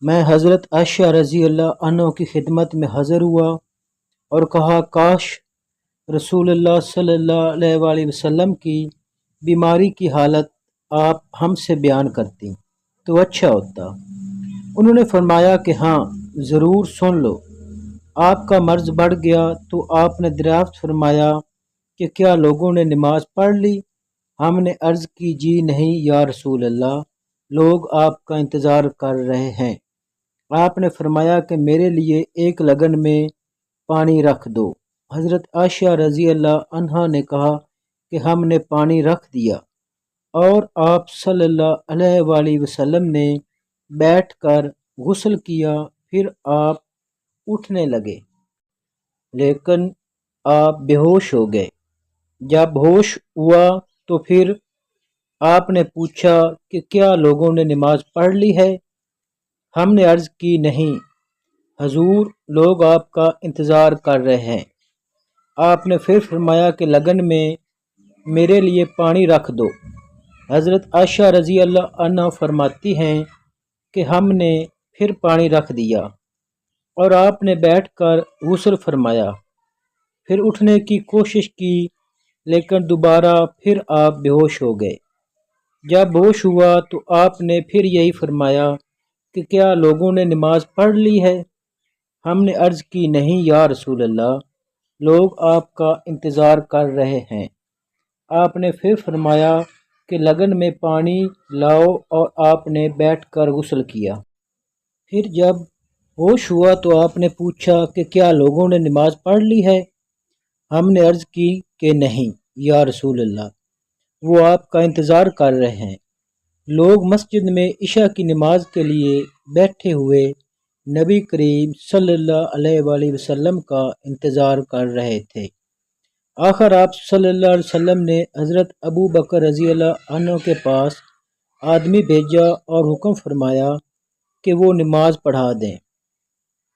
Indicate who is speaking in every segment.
Speaker 1: میں حضرت عائشہ رضی اللہ عنہ کی خدمت میں حاضر ہوا اور کہا کاش رسول اللہ صلی اللہ علیہ وآلہ وسلم کی بیماری کی حالت آپ ہم سے بیان کرتی تو اچھا ہوتا۔ انہوں نے فرمایا کہ ہاں ضرور سن لو۔ آپ کا مرض بڑھ گیا تو آپ نے دریافت فرمایا کہ کیا لوگوں نے نماز پڑھ لی؟ ہم نے عرض کی جی نہیں یا رسول اللہ، لوگ آپ کا انتظار کر رہے ہیں۔ آپ نے فرمایا کہ میرے لیے ایک لگن میں پانی رکھ دو۔ حضرت عائشہ رضی اللہ عنہا نے کہا کہ ہم نے پانی رکھ دیا اور آپ صلی اللہ علیہ وآلہ وسلم نے بیٹھ کر غسل کیا، پھر آپ اٹھنے لگے لیکن آپ بے ہوش ہو گئے۔ جب ہوش ہوا تو پھر آپ نے پوچھا کہ کیا لوگوں نے نماز پڑھ لی ہے؟ ہم نے عرض کی نہیں حضور، لوگ آپ کا انتظار کر رہے ہیں۔ آپ نے پھر فرمایا کہ لگن میں میرے لیے پانی رکھ دو۔ حضرت عائشہ رضی اللہ عنہ فرماتی ہیں کہ ہم نے پھر پانی رکھ دیا اور آپ نے بیٹھ کر غسل فرمایا، پھر اٹھنے کی کوشش کی لیکن دوبارہ پھر آپ بے ہوش ہو گئے۔ جب ہوش ہوا تو آپ نے پھر یہی فرمایا کہ کیا لوگوں نے نماز پڑھ لی ہے؟ ہم نے عرض کی نہیں یا رسول اللہ، لوگ آپ کا انتظار کر رہے ہیں۔ آپ نے پھر فرمایا کہ لگن میں پانی لاؤ اور آپ نے بیٹھ کر غسل کیا۔ پھر جب ہوش ہوا تو آپ نے پوچھا کہ کیا لوگوں نے نماز پڑھ لی ہے؟ ہم نے عرض کی کہ نہیں یا رسول اللہ، وہ آپ کا انتظار کر رہے ہیں۔ لوگ مسجد میں عشاء کی نماز کے لیے بیٹھے ہوئے نبی کریم صلی اللہ علیہ وآلہ وسلم کا انتظار کر رہے تھے۔ آخر آپ صلی اللہ علیہ وسلم نے حضرت ابو بکر رضی اللہ عنہ کے پاس آدمی بھیجا اور حکم فرمایا کہ وہ نماز پڑھا دیں۔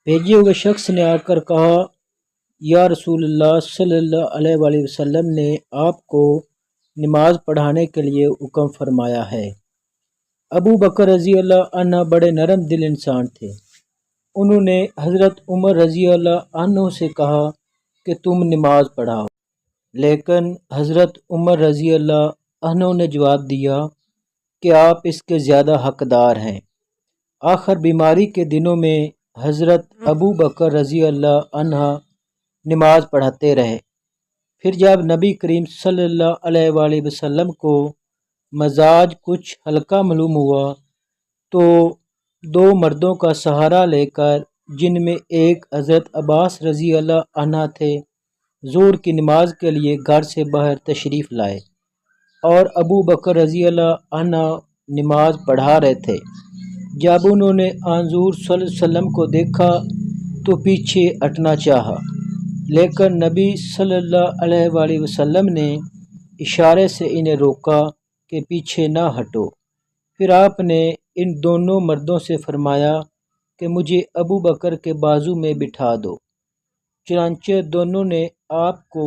Speaker 1: بھیجے ہوئے شخص نے آ کر کہا یا رسول اللہ صلی اللہ علیہ وآلہ وسلم نے آپ کو نماز پڑھانے کے لیے حکم فرمایا ہے۔ ابو بکر رضی اللہ عنہ بڑے نرم دل انسان تھے۔ انہوں نے حضرت عمر رضی اللہ عنہ سے کہا کہ تم نماز پڑھاؤ، لیکن حضرت عمر رضی اللہ عنہ نے جواب دیا کہ آپ اس کے زیادہ حقدار ہیں۔ آخر بیماری کے دنوں میں حضرت ابو بکر رضی اللہ عنہ نماز پڑھاتے رہے۔ پھر جب نبی کریم صلی اللہ علیہ وآلہ وسلم کو مزاج کچھ ہلکا معلوم ہوا تو دو مردوں کا سہارا لے کر، جن میں ایک حضرت عباس رضی اللہ عنہ تھے، ظہر کی نماز کے لیے گھر سے باہر تشریف لائے اور ابو بکر رضی اللہ عنہ نماز پڑھا رہے تھے۔ جب انہوں نے حضور صلی اللہ علیہ وسلم کو دیکھا تو پیچھے ہٹنا چاہا، لیکن نبی صلی اللہ علیہ وآلہ وسلم نے اشارے سے انہیں روکا کہ پیچھے نہ ہٹو۔ پھر آپ نے ان دونوں مردوں سے فرمایا کہ مجھے ابو بکر کے بازو میں بٹھا دو۔ چنانچہ دونوں نے آپ کو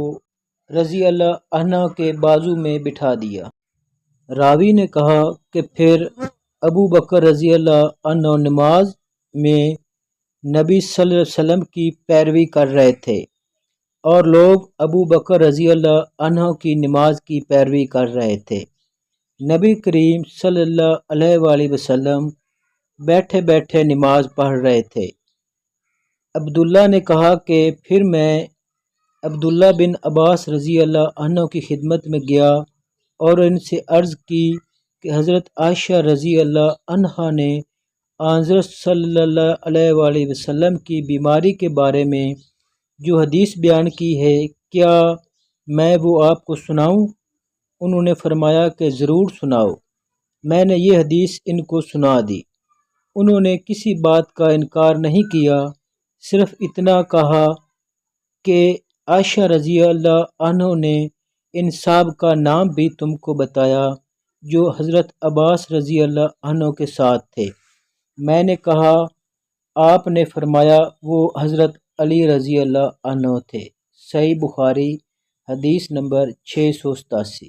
Speaker 1: رضی اللہ عنہ کے بازو میں بٹھا دیا۔ راوی نے کہا کہ پھر ابو بکر رضی اللہ عنہ نماز میں نبی صلی اللہ علیہ وسلم کی پیروی کر رہے تھے اور لوگ ابو بکر رضی اللہ عنہ کی نماز کی پیروی کر رہے تھے۔ نبی کریم صلی اللہ علیہ وآلہ وسلم بیٹھے بیٹھے نماز پڑھ رہے تھے۔ عبداللہ نے کہا کہ پھر میں عبداللہ بن عباس رضی اللہ عنہ کی خدمت میں گیا اور ان سے عرض کی کہ حضرت عائشہ رضی اللہ عنہا نے حضرت صلی اللہ علیہ وآلہ وسلم کی بیماری کے بارے میں جو حدیث بیان کی ہے، کیا میں وہ آپ کو سناؤں؟ انہوں نے فرمایا کہ ضرور سناؤ۔ میں نے یہ حدیث ان کو سنا دی۔ انہوں نے کسی بات کا انکار نہیں کیا، صرف اتنا کہا کہ عائشہ رضی اللہ عنہ نے ان صاحب کا نام بھی تم کو بتایا جو حضرت عباس رضی اللہ عنہ کے ساتھ تھے؟ میں نے کہا آپ نے فرمایا وہ حضرت علی رضی اللہ عنہ تھے۔ صحیح بخاری حدیث نمبر 687۔